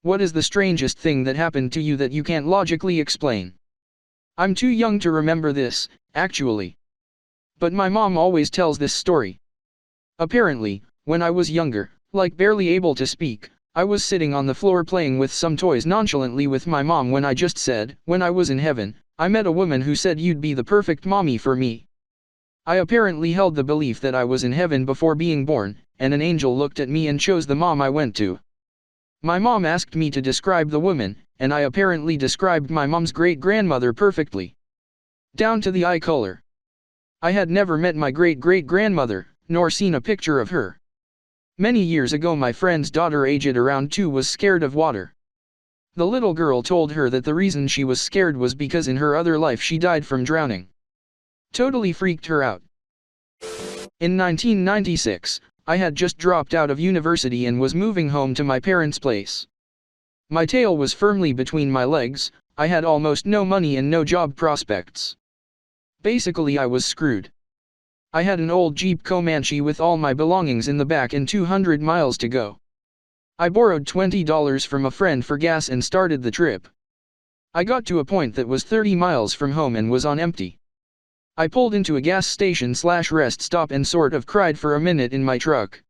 What is the strangest thing that happened to you that you can't logically explain? I'm too young to remember this, actually. But my mom always tells this story. Apparently, when I was younger, like barely able to speak, I was sitting on the floor playing with some toys nonchalantly with my mom when I just said, when I was in heaven, I met a woman who said you'd be the perfect mommy for me. I apparently held the belief that I was in heaven before being born, and an angel looked at me and chose the mom I went to. My mom asked me to describe the woman, and I apparently described my mom's great-grandmother perfectly. Down to the eye color. I had never met my great-great-grandmother, nor seen a picture of her. Many years ago my friend's daughter aged around 2 was scared of water. The little girl told her that the reason she was scared was because in her other life she died from drowning. Totally freaked her out. In 1996, I had just dropped out of university and was moving home to my parents' place. My tail was firmly between my legs, I had almost no money and no job prospects. Basically I was screwed. I had an old Jeep Comanche with all my belongings in the back and 200 miles to go. I borrowed $20 from a friend for gas and started the trip. I got to a point that was 30 miles from home and was on empty. I pulled into a gas station/rest stop and sort of cried for a minute in my truck.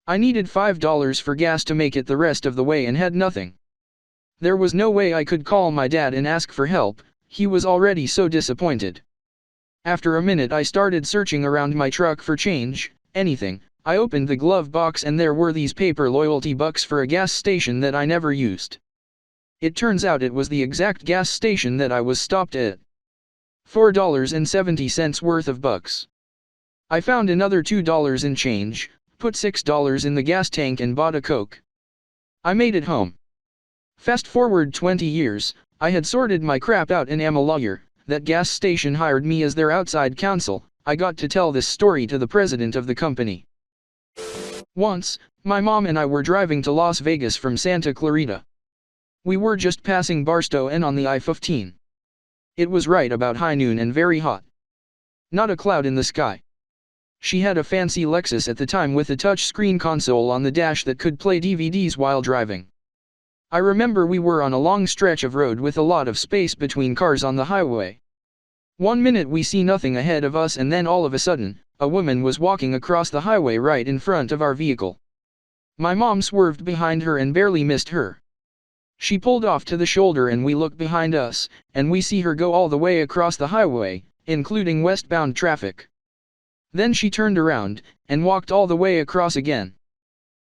I needed $5 for gas to make it the rest of the way and had nothing. There was no way I could call my dad and ask for help, he was already so disappointed. After a minute I started searching around my truck for change, anything. I opened the glove box and there were these paper loyalty bucks for a gas station that I never used. It turns out it was the exact gas station that I was stopped at. $4.70 worth of bucks. I found another $2 in change, put $6 in the gas tank and bought a Coke. I made it home. Fast forward 20 years, I had sorted my crap out and am a lawyer. That gas station hired me as their outside counsel. I got to tell this story to the president of the company. Once, my mom and I were driving to Las Vegas from Santa Clarita. We were just passing Barstow and on the I-15. It was right about high noon and very hot. Not a cloud in the sky. She had a fancy Lexus at the time with a touch-screen console on the dash that could play DVDs while driving. I remember we were on a long stretch of road with a lot of space between cars on the highway. 1 minute we see nothing ahead of us and then all of a sudden, a woman was walking across the highway right in front of our vehicle. My mom swerved behind her and barely missed her. She pulled off to the shoulder and we look behind us, and we see her go all the way across the highway, including westbound traffic. Then she turned around, and walked all the way across again.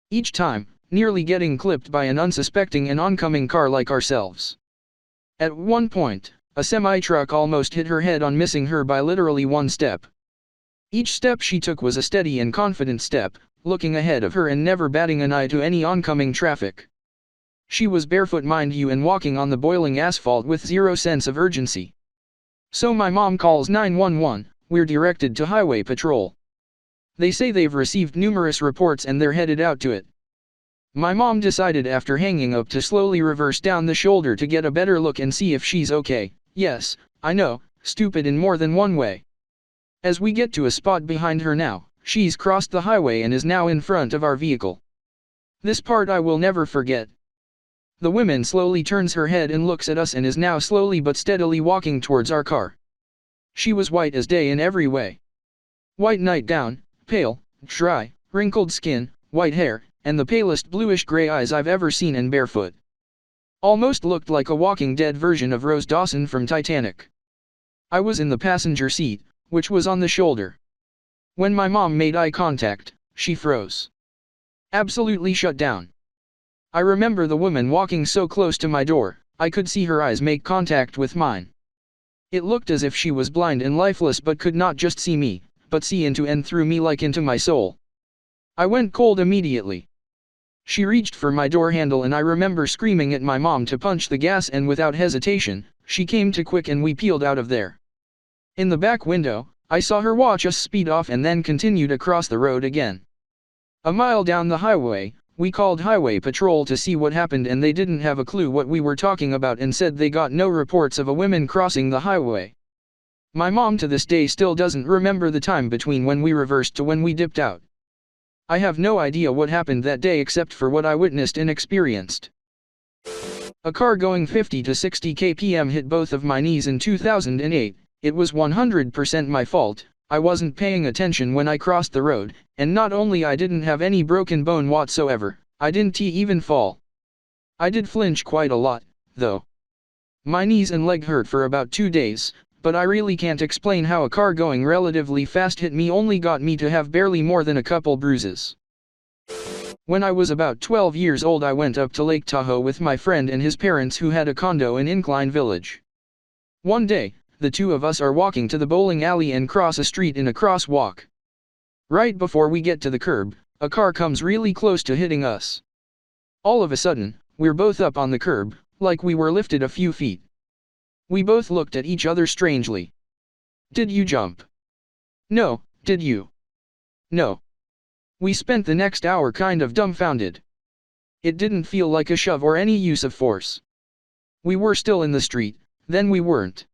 Each time, nearly getting clipped by an unsuspecting and oncoming car like ourselves. At one point, a semi-truck almost hit her head on, missing her by literally 1 step. Each step she took was a steady and confident step, looking ahead of her and never batting an eye to any oncoming traffic. She was barefoot, mind you, and walking on the boiling asphalt with zero sense of urgency. So my mom calls 911, we're directed to Highway Patrol. They say they've received numerous reports and they're headed out to it. My mom decided after hanging up to slowly reverse down the shoulder to get a better look and see if she's okay. Yes, I know, stupid in more than one way. As we get to a spot behind her now, she's crossed the highway and is now in front of our vehicle. This part I will never forget. The woman slowly turns her head and looks at us and is now slowly but steadily walking towards our car. She was white as day in every way. White nightgown, pale, dry, wrinkled skin, white hair, and the palest bluish-gray eyes I've ever seen, and barefoot. Almost looked like a Walking Dead version of Rose Dawson from Titanic. I was in the passenger seat, which was on the shoulder. When my mom made eye contact, she froze. Absolutely shut down. I remember the woman walking so close to my door, I could see her eyes make contact with mine. It looked as if she was blind and lifeless but could not just see me, but see into and through me, like into my soul. I went cold immediately. She reached for my door handle and I remember screaming at my mom to punch the gas, and without hesitation, she came to quick and we peeled out of there. In the back window, I saw her watch us speed off and then continued across the road again. A mile down the highway, we called Highway Patrol to see what happened and they didn't have a clue what we were talking about and said they got no reports of a woman crossing the highway. My mom to this day still doesn't remember the time between when we reversed to when we dipped out. I have no idea what happened that day except for what I witnessed and experienced. A car going 50 to 60 kpm hit both of my knees in 2008, it was 100% my fault, I wasn't paying attention when I crossed the road, and not only I didn't have any broken bone whatsoever, I didn't even fall. I did flinch quite a lot, though. My knees and leg hurt for about 2 days, but I really can't explain how a car going relatively fast hit me only got me to have barely more than a couple bruises. When I was about 12 years old I went up to Lake Tahoe with my friend and his parents who had a condo in Incline Village. One day, the two of us are walking to the bowling alley and cross a street in a crosswalk. Right before we get to the curb, a car comes really close to hitting us. All of a sudden, we're both up on the curb, like we were lifted a few feet. We both looked at each other strangely. Did you jump? No, did you? No. We spent the next hour kind of dumbfounded. It didn't feel like a shove or any use of force. We were still in the street, then we weren't.